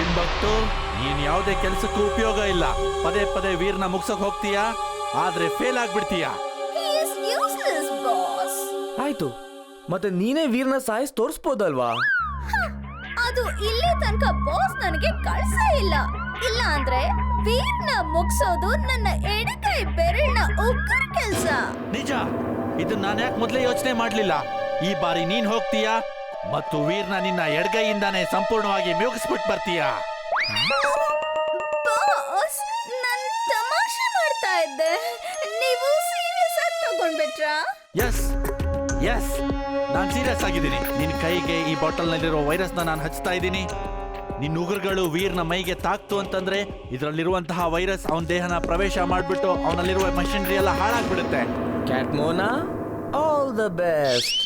ಏನ್ ಭಕ್ತು, ನೀನ್ ಯಾವುದೇ ಕೆಲ್ಸಕ್ಕೂ ಉಪಯೋಗ ಇಲ್ಲ. ಪದೇ ಪದೇ ವೀರ್ನ ಮುಗ್ಸಕ್ ಹೋಗ್ತೀಯಾ, ಆದ್ರೆ ಫೇಲ್ ಆಗ್ಬಿಡ್ತೀಯಾ. ಆಯ್ತು, ಮತ್ತೆ ನೀನೇ ವೀರ್ನ ಸಾಯಿಸ್ ತೋರಿಸ್ಬೋದಲ್ವಾ? ಅದು ಇಲ್ಲಿ ತನಕ ಬಾಸ್ ನನಗೆ ಕಳ್ಸೇ ಇಲ್ಲ. ಇಲ್ಲ ಅಂದ್ರೆ ವೀರ್ನ ಮುಗ್ಸೋದು ನನ್ನ ಎಡಕೈ ಬೆರಳಿನ ಉಗ್ರ ಕೆಲ್ಸ. ನಿಜ, ಇದನ್ನ ನಾನು ಯಾಕೆ ಮೊದಲೇ ಯೋಚನೆ ಮಾಡ್ಲಿಲ್ಲ. ಈ ಬಾರಿ ನೀನ್ ಹೋಗ್ತೀಯಾ ಮತ್ತು ವೀರ್ನ ನಿನ್ನ ಎಡಗೈಯಿಂದಾನೇ ಸಂಪೂರ್ಣವಾಗಿ ಮುಗಿಸ್ಬಿಟ್ಟು ಬರ್ತೀಯಾ. ಬಾಸ್, ನನ್ ತಮಾಷೆ ಮಾಡ್ತಾ ಇದ್ದೆ, ನೀವು ಸೀರಿಯಸ್ ಆಗಿ ತಗೊಂಡ್ಬಿಟ್ರಾ? ಎಸ್ ಎಸ್, ನಾನ್ ಸೀರಿಯಸ್ ಆಗಿದ್ದೀನಿ. ನಿನ್ ಕೈಗೆ ಈ ಬಾಟಲ್ ನಲ್ಲಿರೋ ವೈರಸ್ ನಾನು ಹಚ್ತಾ ಇದ್ದೀನಿ. ನಿನ್ನ ಉಗುರುಗಳು ವೀರ್ನ ಮೈಗೆ ತಾಕ್ತು ಅಂತಂದ್ರೆ ಇದರಲ್ಲಿರುವಂತಹ ವೈರಸ್ ಅವನ ದೇಹನ ಪ್ರವೇಶ ಮಾಡ್ಬಿಟ್ಟು ಅವನಲ್ಲಿರುವ ಮಷಿನರಿ ಎಲ್ಲ ಹಾಳಾಗ್ಬಿಡುತ್ತೆ. ಕ್ಯಾಟ್ಮೋನಾ, ಆಲ್ ದ ಬೆಸ್ಟ್.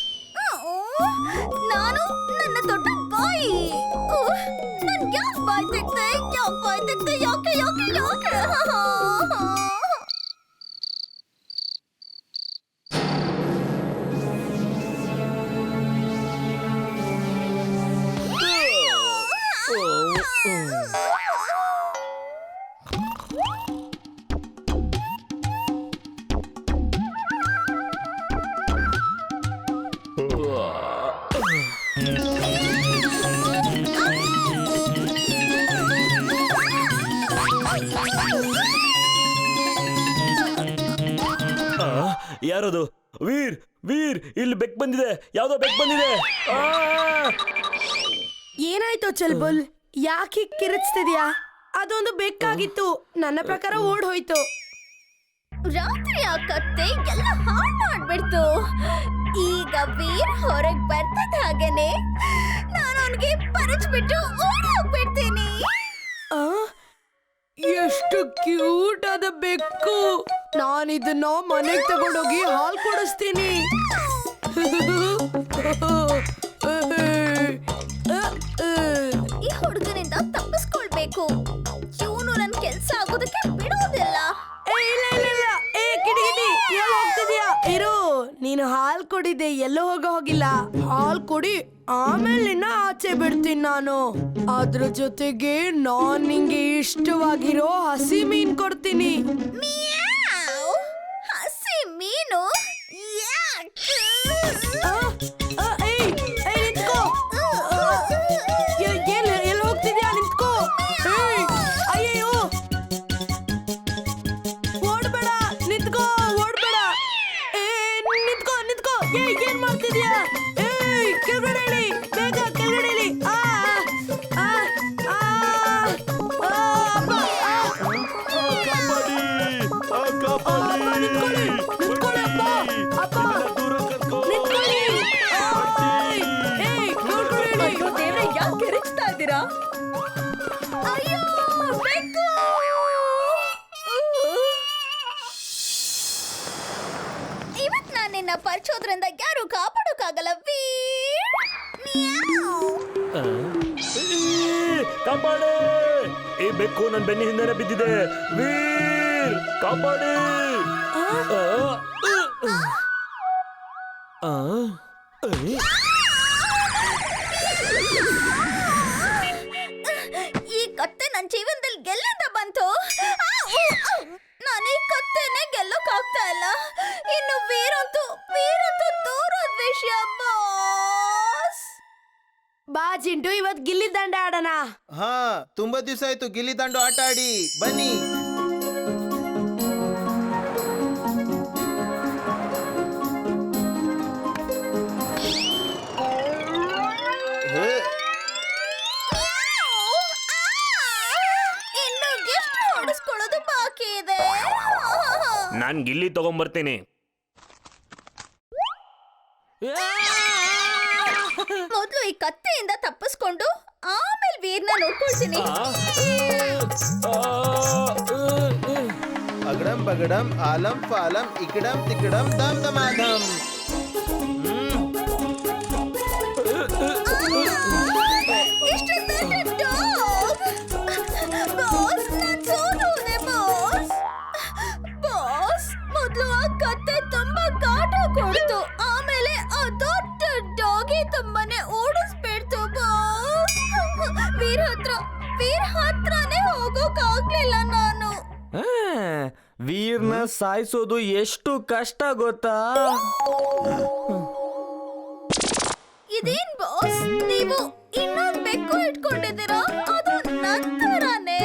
ನಾನು ನನ್ನ ದೊಡ್ಡ ಬಾಯಿ, ನನ್ ಯಾಕೆ ಬಾಯ್ ತೆಗ್ದೆ, ಯಾಕೆ ಯಾರದು? ವೀರ್, ವೀರ್, ಇಲ್ಲಿ ಬೆಕ್ ಬಂದಿದೆ, ಯಾವ್ದೋ ಬೆಕ್ ಬಂದಿದೆ. ಏನಾಯ್ತು ಚಲ್ಬುಲ್, ಯಾಕೆ ಕಿರಿಚ್ತಿದ್ಯಾ? ಅದೊಂದು ಬೆಕ್ಕಾಗಿತ್ತು, ನನ್ನ ಪ್ರಕಾರ ಓಡ್ ಹೋಯ್ತು. ರಾತ್ರಿ ಆ ಕತ್ತೆ ಎಲ್ಲ ಹಾಳು ಮಾಡ್ಬಿಡ್ತು. ಈಗ ವೀರ್ ಹೊರಗ್ ಬರ್ತದ ಹಾಗೇನೆ ನಾನು ಅವನಿಗೆ ಪರಿಚ್ಬಿಟ್ಟು ಓಡ್ ಹೋಗ್ಬಿಡ್ತೀನಿ. ಎಷ್ಟು ಕ್ಯೂಟ್ ಆದ ಬೆಕ್ಕು. ನಾನಿದನ್ನ ಮನೆಗೆ ತಗೊಂಡೋಗಿ ಹಾಲು ಕೊಡಿಸ್ತೀನಿ. ಈ ಹುಡುಗನಿಂದ ತಪ್ಪಿಸ್ಕೊಳ್ಬೇಕು. ಇವನು ನನ್ ಕೆಲ್ಸ ಆಗೋದಕ್ಕೆ ಬಿಡೋದಿಲ್ಲ. ಇರು, ನೀನು ಹಾಲ್ ಕೊಡಿದೆ, ಎಲ್ಲೋ ಹೋಗಿಲ್ಲ. ಹಾಲ್ ಕೊಡಿ, ಆಮೇಲೆ ನಿನ್ನ ಆಚೆ ಬಿಡ್ತೀನಿ ನಾನು. ಅದ್ರ ಜೊತೆಗೆ ನಾನ್ ನಿಂಗೆ ಇಷ್ಟವಾಗಿರೋ ಹಸಿ ಮೀನ್ ಕೊಡ್ತೀನಿ. ಹಸಿ ಮೀನು? ಎಲ್ಲಿ ಹೋಗ್ತಿದ್ಯಾ? ನಿಂತ್ಕೋ. ಅಯ್ಯೋ, ಓಡ್ಬೇಡ, ನಿಂತ್ಕೋ, ಓಡ್ಬೇಡ. ನಿಂತ್ಕೋ. ಏನ್ ಮಾಡ್ತಿದ್ಯಾ? ಕೆಳಗಡೆ ಇಳಿ, ಬೇಗ ಕೆಳಗಡೆ ಇಳಿ. ಯಾಕೆ ಕಿರಿಚ್ತಾ ಇದ್ದೀರಾ? ಅಯ್ಯೋ, ಬೆಕ್ಕು! ಇವತ್ ನಾನು ನಿನ್ನ ಪರಿಚೋದ್ರಿಂದ ಯಾರು ಕಾಪಾಡೋಕ್ಕಾಗಲ್ಲ ವೀರ್. ಕಾಪಾಡಿ, ಈ ಬೆಕ್ಕು ನನ್ನ ಬೆನ್ನಿ ಹಿಂದೆನೆ ಬಿದ್ದಿದೆ. ವೀರ್, ಕಾಪಾಡಿ. ಈ ಕತ್ತೆ ನನ್ನ ಜೀವನದಲ್ಲಿ ಗೆಲ್ಲಿಂದ ಬಂತು. ನಾನು ಈ ಕತ್ತೆನೆ ಗೆಲ್ಲೋಕ್ಕಾಗ್ತಾ ಇಲ್ಲ. ಇನ್ನು ವೀರಂತೂ ದೂರದ ವಿಷಯ ಬಾಸ್. ಬಾ ಜಿಂಟು, ಇವತ್ ಗಿಲ್ಲಿ ದಂಡ ಆಡೋಣ. ಹಾ, ತುಂಬಾ ದಿವಸ ಆಯ್ತು ಗಿಲ್ಲಿ ದಂಡು ಆಟ ಆಡಿ. ಬನ್ನಿ. ಇನ್ನು ಎಷ್ಟು ಓಡಿಸ್ಕೊಳ್ಳೋದು ಬಾಕಿ ಇದೆ. ನಾನ್ ಗಿಲ್ಲಿ ತಗೊಂಡ್ಬರ್ತೀನಿ. ಮೊದಲು ಈ ಕತ್ತೆಯಿಂದ ತಪ್ಪಿಸ್ಕೊಂಡು ಆಮೇಲೆ ವೀರ್ನ ನೋಡ್ಕೊಳ್ತೀನಿ. ಅಗಡಂ ಬಗಡಂ ಆಲಂ ಫಾಲಂ ಇಕಡಂ ತಿಕಡಂ ದಮ್ ದಮಾದಂ. ಇಷ್ಟು ದೊಡ್ಡ ಡಾಗ್. ಬಾಸ್, ನಾನ್ ಸೋತೋದೆ ಬಾಸ್. ಬಾಸ್, ಮೊದಲು ಆ ಕತ್ತೆ ತುಂಬಾ ಕಾಟ ಕೊಡ್ತು, ಆಮೇಲೆ ಆ ದೊಡ್ಡ ಡಾಗಿ ತುಂಬಾನೇ ಓಡಿಸ್ಬಿಡ್ತು ಬಾಸ್. ವೀರ್ ಹತ್ರ ವೀರ್ ಹತ್ರನೇ ಹೋಗೋಕಾಗ್ಲಿಲ್ಲ ನಾನು. ವೀರ್ನ ಸಾಯಿಸೋದು ಎಷ್ಟು ಕಷ್ಟ ಗೊತ್ತಾ? ಇದೇನ್ ಬಾಸ್, ನೀವು ಇನ್ನೊಂದ್ ಬೆಕ್ಕು ಇಟ್ಕೊಂಡಿದ್ದೀರಾ? ಅದು ನಂತರನೇ.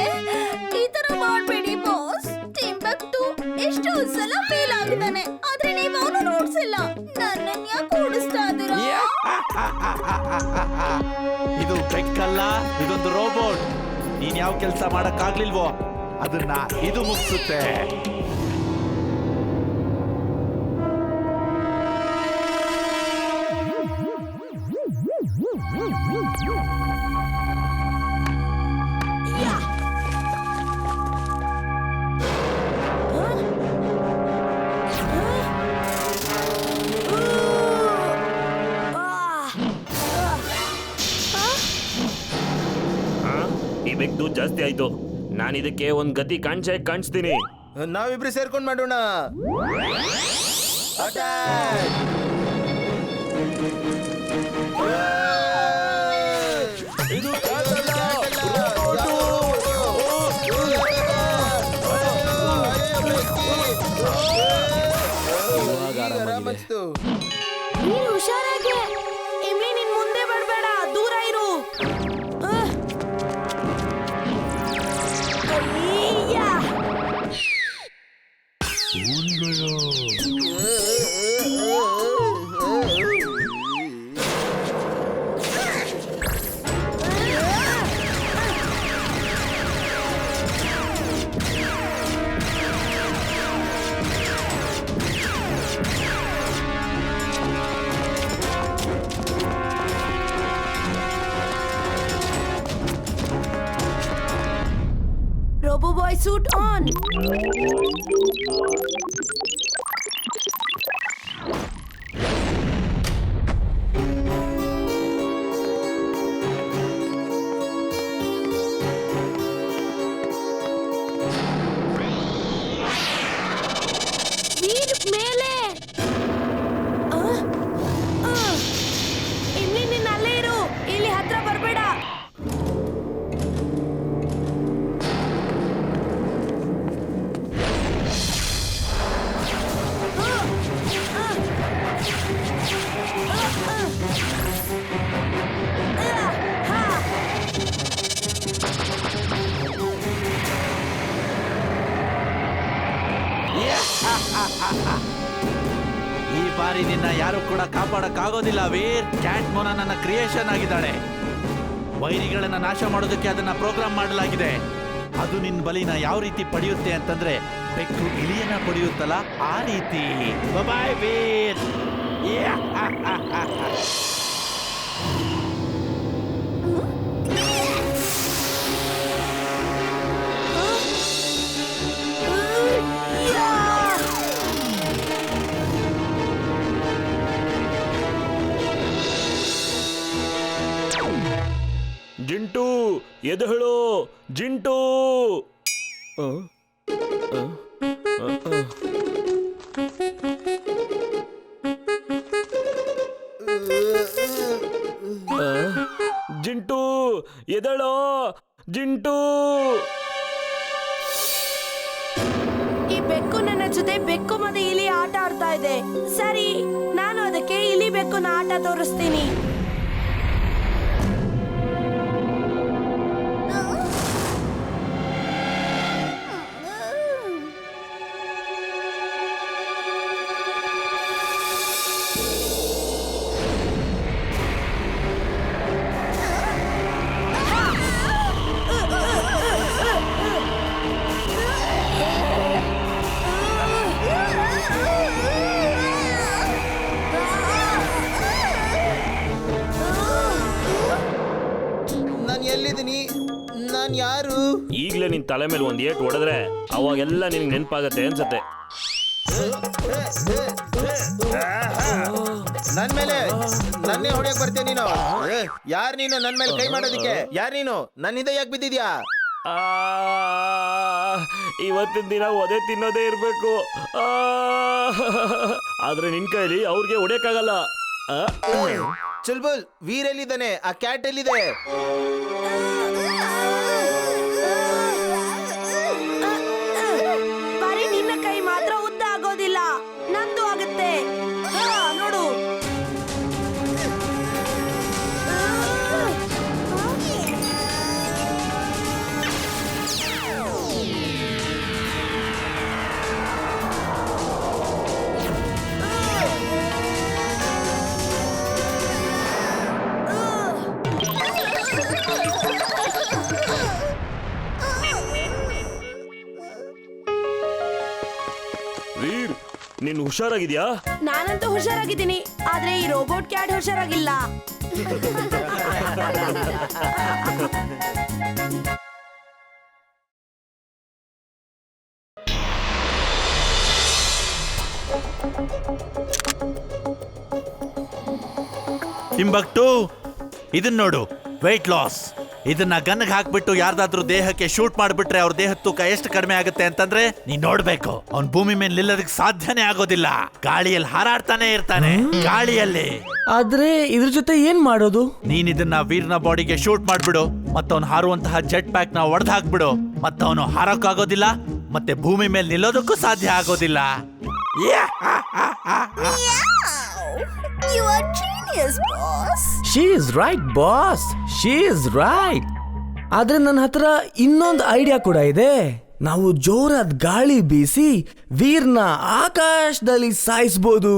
ಈ ತರ ಮಾಡ್ಬೇಡಿ ಬಾಸ್. ಟಿಂಬಕ್ಟು ಎಷ್ಟೋ ಸಲ ಫೇಲ್ ಆಗಿದ್ದಾನೆ, ಆದ್ರೆ ನೀವು ಅವನು ನೋಡ್ಸಿಲ್ಲ. ನನ್ನನ್ ಯಾಕೆ ಓಡಿಸ್ತಾ ಇದ್ದೀರಾ? ಇದು ಬೆಕ್ಕಲ್ಲ, ಇದೊಂದು ರೋಬೋಟ್. ನೀನ್ ಯಾವ ಕೆಲಸ ಮಾಡಕ್ಕಾಗ್ಲಿಲ್ವೋ ಅದನ್ನ ಇದು ಮುಗಿಸುತ್ತೆ. ಈ ಬೆಕ್ದು ಜಾಸ್ತಿ ಆಯ್ತು. ನಾನು ಇದಕ್ಕೆ ಒಂದ್ ಗತಿ ಕಾಣಿಸ್ತೀನಿ. ನಾವಿಬ್ರು ಸೇರ್ಕೊಂಡ್ ಮಾಡೋಣ. ಇದು ನೀನ್ ಹುಷಾರಾಗಿ. ಇಮ್ಲಿ, ನಿನ್ ಮುಂದೆ ಬರ್ಬೇಡ, ದೂರ ಇರು. ಅಯ್ಯಯ್ಯ. Roboboy suit on. ವೀರ್ ಮೇಲೆ. ಇಮ್ಲಿ, ನೀನ್ ಅಲ್ಲೇ ಇರು, ಇಲ್ಲಿ ಹತ್ರ ಬರ್ಬೇಡ. ಈ ಬಾರಿ ನಿನ್ನ ಯಾರು ಕೂಡ ಕಾಪಾಡಕ್ಕಾಗೋದಿಲ್ಲ ವೀರ್. ಕ್ಯಾಟ್ ಮೋನ ನನ್ನ ಕ್ರಿಯೇಷನ್ ಆಗಿದ್ದಾಳೆ. ವೈರಿಗಳನ್ನ ನಾಶ ಮಾಡೋದಕ್ಕೆ ಅದನ್ನ ಪ್ರೋಗ್ರಾಮ್ ಮಾಡಲಾಗಿದೆ. ಅದು ನಿನ್ನ ಬಲಿನ ಯಾವ ರೀತಿ ಪಡೆಯುತ್ತೆ ಅಂತಂದ್ರೆ ಬೆಕ್ಕು ಇಲಿಯನ್ನ ಪಡೆಯುತ್ತಲ್ಲ ಆ ರೀತಿ. ಬಾಯ್ ವೀರ್. ಜಿಂಟು, ಎದ್ದೇಳು ಜಿಂಟು. ಜಿಂಟು, ಎದ್ದೇಳು ಜಿಂಟು. ಈ ಬೆಕ್ಕು ನನ್ನ ಜೊತೆ ಬೆಕ್ಕು ಮತ್ತೆ ಇಲಿ ಆಟ ಆಡ್ತಾ ಇದೆ. ಸರಿ, ನಾನು ಅದಕ್ಕೆ ಇಲಿ ಬೆಕ್ಕುನ ಆಟ ತೋರಿಸ್ತೀನಿ. ನಾನ್ ಯಾರು? ಈಗ್ಲೇ ನಿನ್ ತಲೆ ಮೇಲೆ ಒಂದ್ ಏಟ್ ಹೊಡೆದ್ರೆ ಅವಾಗೆಲ್ಲ ನಿನ್ಗೆ ನೆನಪಾಗತ್ತೆ ಅನ್ಸತ್ತೆ. ನನ್ ಮೇಲೆ ನನ್ನೇ ಹೊಡೆಯಕ್ ಬರ್ತೀಯ ನೀನು? ಯಾರ್ ನೀನು ನನ್ ಮೇಲೆ ಕೈ ಮಾಡೋದಿಕ್ಕೆ? ಯಾರ್ ನೀನು? ನನ್ನಿಂದ ಯಾಕೆ ಬಿದ್ದಿದ್ಯಾ? ಇವತ್ತಿನ ದಿನ ಒದೆ ತಿನ್ನೋದೇ ಇರ್ಬೇಕು. ಆದ್ರೆ ನಿನ್ ಕೈಲಿ ಅವ್ರಿಗೆ ಹೊಡೆಯಕ್ಕಾಗಲ್ಲ. ಚುಲ್ಬುಲ್, ವೀರ್ ಎಲ್ಲಿದ್ದಾನೆ? ಆ ಕ್ಯಾಟ್ ಎಲ್ಲಿದೆ? ನೀನು ಹುಷಾರಾಗಿದ್ಯಾ? ನಾನಂತೂ ಹುಷಾರಾಗಿದ್ದೀನಿ, ಆದ್ರೆ ಈ ರೋಬೋಟ್ ಕ್ಯಾಟ್ ಹುಷಾರಾಗಿಲ್ಲ. ಟಿಂಬಕ್ಟು, ಇದನ್ನ ನೋಡು, ವೆಯ್ಟ್ ಲಾಸ್. ಇದನ್ನ ಗನ್ಗೆ ಹಾಕ್ಬಿಟ್ಟು ಯಾರ್ದಾದ್ರೂ ದೇಹಕ್ಕೆ ಶೂಟ್ ಮಾಡ್ಬಿಟ್ರೆ ಅವ್ರ ದೇಹದ ತೂಕ ಎಷ್ಟು ಕಡಿಮೆ ಆಗುತ್ತೆ ಅಂತಂದ್ರೆ ನೀನ್ ನೋಡ್ಬೇಕು. ಅವ್ನ್ ಭೂಮಿ ಮೇಲೆ ನಿಲ್ಲೋದಕ್ಕೆ ಸಾಧ್ಯನೇ ಆಗೋದಿಲ್ಲ. ಗಾಳಿಯಲ್ಲಿ ಹಾರಾಡ್ತಾನೆ ಇರ್ತಾನೆ, ಗಾಳಿಯಲ್ಲಿ. ಆದ್ರೆ ಇದ್ರ ಜೊತೆ ಏನ್ ಮಾಡೋದು? ನೀನ್ ಇದನ್ನ ವೀರ್ನ ಬಾಡಿಗೆ ಶೂಟ್ ಮಾಡ್ಬಿಡು, ಮತ್ತವನು ಹಾರುವಂತಹ ಜೆಟ್ ಪ್ಯಾಕ್ ನ ಒಡೆದು ಹಾಕ್ಬಿಡು, ಮತ್ತವನು ಹಾರೋಕ್ಕಾಗೋದಿಲ್ಲ, ಮತ್ತೆ ಭೂಮಿ ಮೇಲೆ ನಿಲ್ಲೋದಕ್ಕೂ ಸಾಧ್ಯ ಆಗೋದಿಲ್ಲ. You are genius, boss. She is right boss, she is right. ಆದ್ರೆ ನನ್ನ ಹತ್ರ ಇನ್ನೊಂದು ಐಡಿಯಾ ಕೂಡ ಇದೆ. ನಾವು ಜೋರಾದ ಗಾಳಿ ಬೀಸಿ ವೀರ್ನ ಆಕಾಶದಲ್ಲಿ ಸಾಯಿಸ್ಬೋದು.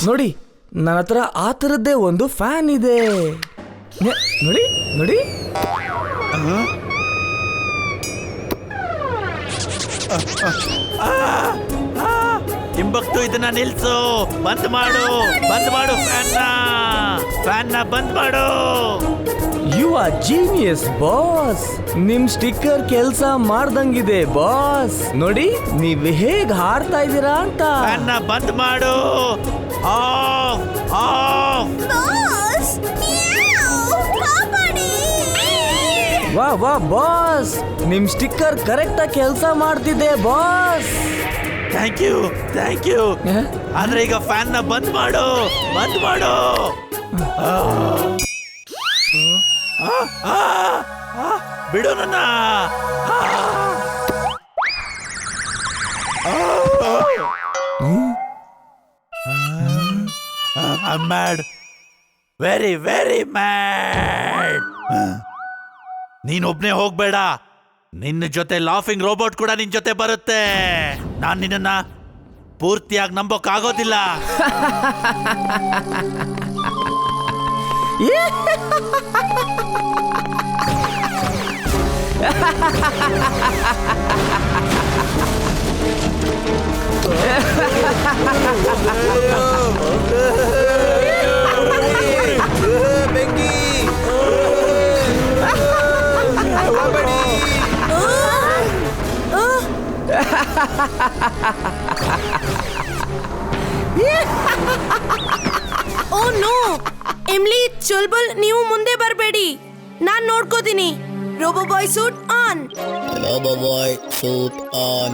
ನೋಡಿ, ನನ್ನ ಹತ್ರ ಆ ತರದ್ದೇ ಒಂದು ಫ್ಯಾನ್ ಇದೆ. ನೋಡಿ ನೋಡಿ. ಟಿಂಬಕ್ಟು, ಇದನ್ನ ನಿಲ್ಸು, ಬಂದ್ ಮಾಡು, ಬಂದ್ ಮಾಡು, ಫ್ಯಾನ್ನ ಬಂದ್ ಮಾಡು. You are genius boss. ನಿಮ್ ಸ್ಟಿಕ್ಕರ್ ಕೆಲ್ಸ ಮಾಡ್ದಂಗಿದೆ ಬಾಸ್. ನೋಡಿ ನೀವ್ ಹೇಗ್ ಹಾಡ್ತಾ ಇದ್ದೀರಾ ಅಂತ. ಫ್ಯಾನ್ನ ಬಂದ್ ಮಾಡು. Of of. Boss, meow, ಕಾಪಾಡಿ. ವಾ ವಾ ಬಾಸ್, ನಿಮ್ ಸ್ಟಿಕ್ಕರ್ ಕರೆಕ್ಟ್ ಆಗಿ ಕೆಲಸ ಮಾಡ್ತಿದೆ boss. Thank you, thank you. ಆದ್ರೆ ಈಗ ಫ್ಯಾನ್ನ ಬಂದ್ ಮಾಡು, ಬಂದ್ ಮಾಡು. ಬಿಡು ನನ್ನ. I'm mad. Very, very mad. ನೀನೊಬ್ನೇ ಹೋಗ್ಬೇಡ, ನಿನ್ನ ಜೊತೆ ಲಾಫಿಂಗ್ ರೋಬೋಟ್ ಕೂಡ ನಿನ್ ಜೊತೆ ಬರುತ್ತೆ. ನಾನ್ ನಿನ್ನ ಪೂರ್ತಿಯಾಗಿ ನಂಬೋಕ್ಕಾಗೋದಿಲ್ಲ. ಬೆಂಕಿ ಓ ನೋ, ಎಮ್ಲಿ, ಚುಲ್ಬುಲ್, ನೀವು ಮುಂದೆ ಬರಬೇಡಿ, ನಾನ್ ನೋಡ್ಕೋತೀನಿ. Robo boy suit on. Robo Boy suit on.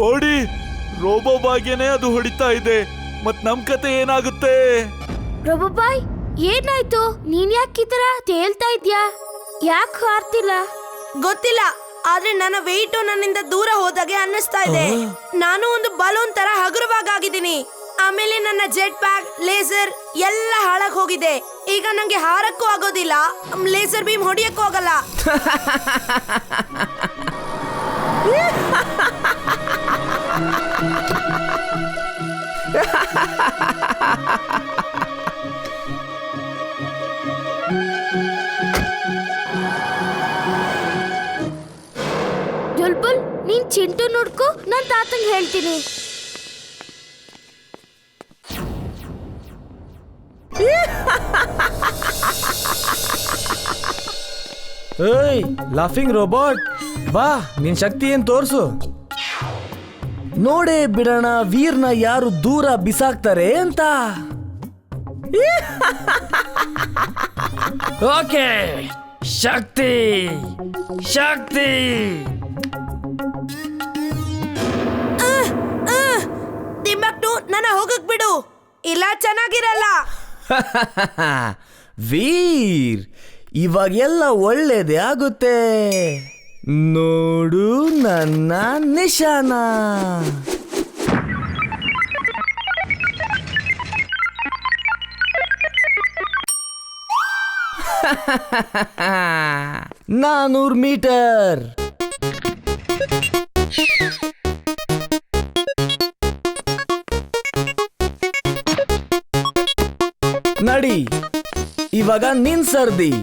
ಓಡಿ, ರೋಬೋ ಬಾಯ್ಗೆನೆ ಅದು ಹೊಡಿತಾ ಇದೆ. ಮತ್ ನಮ್ ಕತೆ ಏನಾಗುತ್ತೆ? ರೋಬೋಬಾಯ್, ಏನಾಯ್ತು? ನೀನ್ ಯಾಕೆ ಈ ತರ ತೇಲ್ತಾ ಇದ್ಯಾ? ಯಾಕೆ ಹಾರ್ತಿಲ್ಲ? ಗೊತ್ತಿಲ್ಲ, ಆದ್ರೆ ನನ್ನ ವೆಯ್ಟ್ ನನ್ನಿಂದ ದೂರ ಹೋದಾಗೆ ಅನ್ನಿಸ್ತಾ ಇದೆ. ನಾನು ಒಂದು ಬಲೂನ್ ತರ ಹಗುರವಾಗಿದ್ದೀನಿ. ಆಮೇಲೆ ನನ್ನ ಜೆಟ್ ಪ್ಯಾಕ್, ಲೇಸರ್ ಎಲ್ಲ ಹಾಳಾಗ್ ಹೋಗಿದೆ. ಈಗ ನಂಗೆ ಹಾರಕ್ಕೂ ಆಗೋದಿಲ್ಲ, ಲೇಸರ್ ಬೀಮ್ ಹೊಡಿಯಕ್ಕೂ ಆಗಲ್ಲ. ಚಿಂಟು ನುಡ್ಕು ನಾನ್ ತಾತಂಗ್ ಹೇಳ್ತೀನಿ. ಏಯ್ ಲಾಫಿಂಗ್ ರೋಬೋಟ್, ಬಾ ನಿನ್ ಶಕ್ತಿ ಏನ್ ತೋರ್ಸು. ನೋಡೇ ಬಿಡೋಣ ವೀರ್ನ ಯಾರು ದೂರ ಬಿಸಾಕ್ತಾರೆ ಅಂತ. ಓಕೆ, ಶಕ್ತಿ ಶಕ್ತಿ. ತಿಂಬಕ್ಟು ನನ್ನ ಹೋಗಕ್ ಬಿಡು, ಇಲ್ಲ ಚೆನ್ನಾಗಿರಲ್ಲ. ವೀರ್, ಇವಾಗೆಲ್ಲ ಒಳ್ಳೇದೇ ಆಗುತ್ತೆ. ನೋಡು ನನ್ನ ನಿಶಾನ. ನಾನೂರು ಮೀಟರ್. ನಡಿ, ಇವಾಗ ನಿನ್ ಸರ್ದಿ.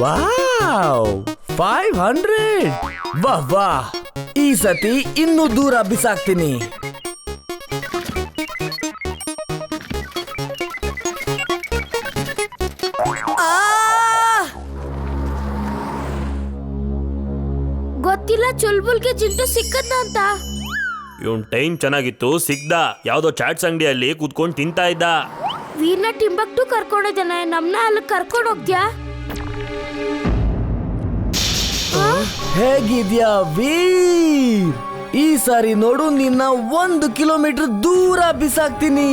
ವಾವ್, 500. ವಾಹ್ ವಾಹ್, ಈ ಸತಿ ಇನ್ನೂ ದೂರ ಬಿಸಾಕ್ತೀನಿ. ಗೊತ್ತಿಲ್ಲ ಚುಲ್ಬುಲ್ಗೆ ಚಿಂಟು ಸಿಕ್ಕದ್ನ ಅಂತ. ಇವನ್ ಟೈಮ್ ಚೆನ್ನಾಗಿತ್ತು, ಸಿಗ್ದ. ಯಾವ್ದೋ ಚಾಟ್ಸ್ ಅಂಗಡಿಯಲ್ಲಿ ಕೂತ್ಕೊಂಡು ತಿಂತಾ ಇದ್ದ. ವೀರ್ನ ಟಿಂಬಕ್ಟು ಕರ್ಕೊಂಡಿದ್ದಾನೆ, ನಮ್ನ ಅಲ್ಲಿ ಕರ್ಕೊಂಡು ಹೋಗ್ತ್ಯಾ? ಹೇಗಿದ್ಯಾ ವೀರ್? ಈ ಸಾರಿ ನೋಡು, ನಿನ್ನ 1 ಕಿಲೋಮೀಟರ್ ದೂರ ಬಿಸಾಕ್ತೀನಿ.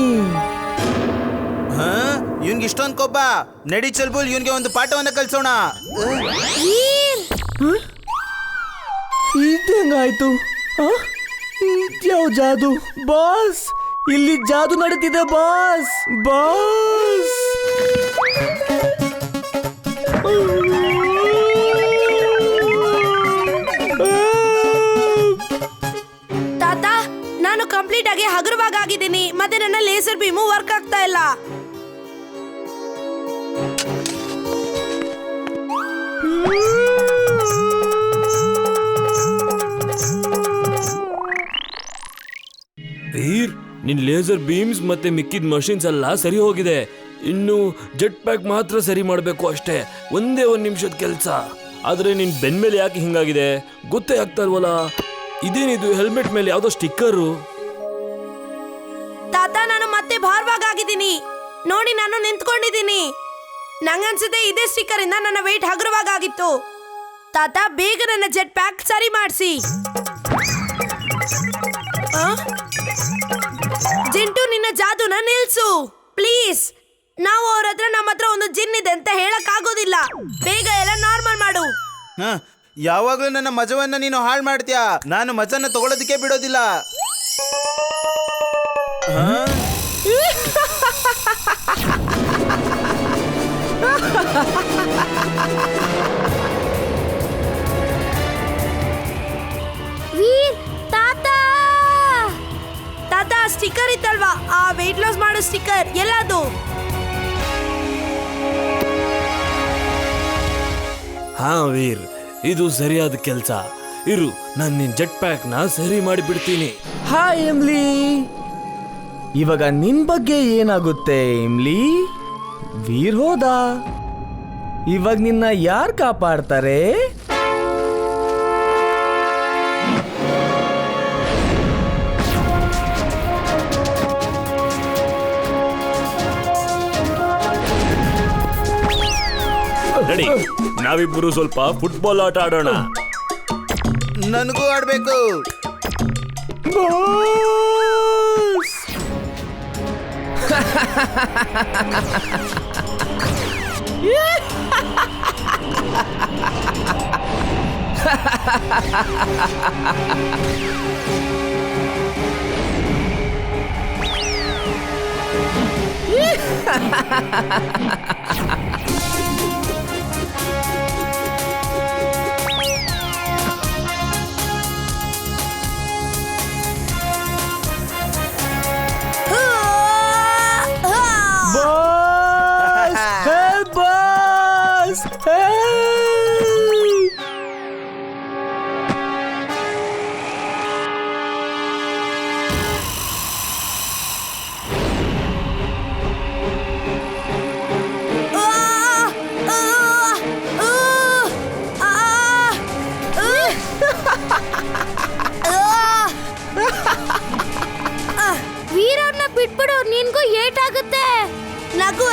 ಇವ್ನ್ಗೆ ಇಷ್ಟೊಂದು ಕೊಬ್ಬ. ನಡಿ ಚಲ್ಬುಲ್, ಇವ್ನ್ಗೆ ಒಂದು ಪಾಠವನ್ನ ಕಲ್ಸೋಣ. ಇದೇನಾಯ್ತು? ಇದ್ಯಾವ ಜಾದು? ಬಾಸ್, ಇಲ್ಲಿ ಜಾದು ನಡೀತಿದೆ ಬಾಸ್. ಬಾಸ್, ತಾತ, ನಾನು ಕಂಪ್ಲೀಟ್ ಆಗಿ ಹಗುರವಾಗಿದ್ದೀನಿ, ಮತ್ತೆ ನನ್ನ ಲೇಸರ್ ಬೀಮು ವರ್ಕ್ ಆಗ್ತಾ ಇಲ್ಲ. ವೀರ್, ನಿನ್ ಲೇಸರ್ ಬೀಮ್ಸ್ ಮತ್ತೆ ಮಿಕ್ಕಿದ ಮಷಿನ್ಸ್ ಎಲ್ಲ ಸರಿ ಹೋಗಿದೆ. ಇನ್ನು ಜೆಟ್ ಪ್ಯಾಕ್ ಮಾತ್ರ ಸರಿ ಮಾಡಬೇಕು ಅಷ್ಟೇ. ಒಂದೇ 1 ನಿಮಿಷದ ಕೆಲಸ. ಆದ್ರೆ ನಿನ್ ಬೆನ್ ಮೇಲೆ ಯಾಕೆ ಹಿಂಗಾಗಿದೆ ಗೊತ್ತೇ ಆಗ್ತಾ ಇಲ್ವಲ್ಲ? ಇದೇನಿದು ಹೆಲ್ಮೆಟ್ ಮೇಲೆ ಯಾವ್ದೋ ಸ್ಟಿಕ್ಕರು? ತಾತ, ನಾನು ಮತ್ತೆ ಭಾರವಾಗಿದ್ದೀನಿ ನೋಡಿ, ನಾನು ನಿಂತ್ಕೊಂಡಿದ್ದೀನಿ. ನಂಗನ್ಸುತ್ತೆ ಇದೇ ಸ್ಟಿಕ್ಕರ್ ಇಂದ ನನ್ನ weight ಹಗುರವಾಗಿತ್ತು. ತಾತ, ಬೇಗ ನನ್ನ ಜೆಟ್ ಪ್ಯಾಕ್ ಸರಿ ಮಾಡಿಸಿ. ಜಿಂಟು, ನಿನ್ನ ಜಾದೂನ ನಿಲ್ಸು ಪ್ಲೀಸ್. ನಾವು ಅವ್ರ ಹತ್ರ ನಮ್ಮ ಹತ್ರ ಒಂದು ಜಿನ್ ಇದೆ ಅಂತ ಹೇಳಕ್ ಆಗೋದಿಲ್ಲ. ಬೇಗ ಎಲ್ಲ ನಾರ್ಮಲ್ ಮಾಡು. ಯಾವಾಗ್ಲೂ ನನ್ನ ಮಜವನ್ನ ನೀನು ಹಾಳು ಮಾಡ್ತೀಯಾ. ನಾನು ಮಜನ್ನ ತಗೊಳ್ಳೋದಕ್ಕೆ ಬಿಡೋದಿಲ್ಲ. ವೀರ್, ತಾತ ತಾತ, ಸ್ಟಿಕ್ಕರ್ ಇತ್ತಲ್ವಾ, ಆ weight ಲಾಸ್ ಮಾಡೋ ಸ್ಟಿಕ್ಕರ್ ಎಲ್ಲದು? ಹಾ ವೀರ್, ಇದು ಸರಿಯಾದ ಕೆಲಸ. ಇರು, ನಾನು ನಿನ್ ಜೆಟ್ ಪ್ಯಾಕ್ ನ ಸರಿ ಮಾಡಿಬಿಡ್ತೀನಿ. ಹಾಯ್ ಎಮ್ಲಿ. ಇವಾಗ ನಿನ್ ಬಗ್ಗೆ ಏನಾಗುತ್ತೆ ಎಮ್ಲಿ? ವೀರ್ ಹೋದ, ಇವಾಗ ನಿನ್ನ ಯಾರು ಕಾಪಾಡ್ತಾರೆ? ನಡಿ, ನಾವಿಬ್ಬರು ಸ್ವಲ್ಪ ಫುಟ್ಬಾಲ್ ಆಟ ಆಡೋಣ. ನನಗೂ ಆಡ್ಬೇಕು.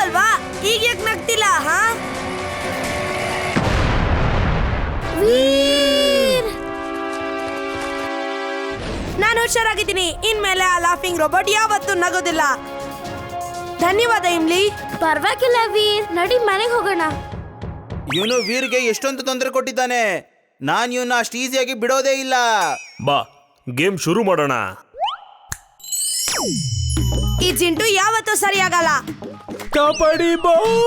ಅಲ್ವಾ? ಈಗ ಯಾಕೆ ನಗ್ತಿಲ್ಲ ಹಾ? ನಾನು ಹುಷಾರಾಗಿದ್ದೀನಿ. ಇನ್ಮೇಲೆ ಆ ಲಾಫಿಂಗ್ ರೋಬೋಟ್ ಯಾವತ್ತೂ ನಗೋದಿಲ್ಲ. ಧನ್ಯವಾದ ಇಮ್ಲಿ. ಪರವಾಗಿಲ್ಲ ವೀರ್, ನಡಿ ಮನೆಗೆ ಹೋಗೋಣ. ಇವನು ವೀರ್ಗೆ ಎಷ್ಟೊಂದು ತೊಂದರೆ ಕೊಟ್ಟಿದ್ದಾನೆ. ನಾನು ಇವನ್ನ ಅಷ್ಟು ಈಸಿಯಾಗಿ ಬಿಡೋದೇ ಇಲ್ಲ. ಬಾ ಗೇಮ್ ಶುರು ಮಾಡೋಣ. ಈ ಜಿಂಟು ಯಾವತ್ತೂ ಸರಿಯಾಗಲ್ಲ. ಕಬಡ್ಡಿ ಬಾಲ್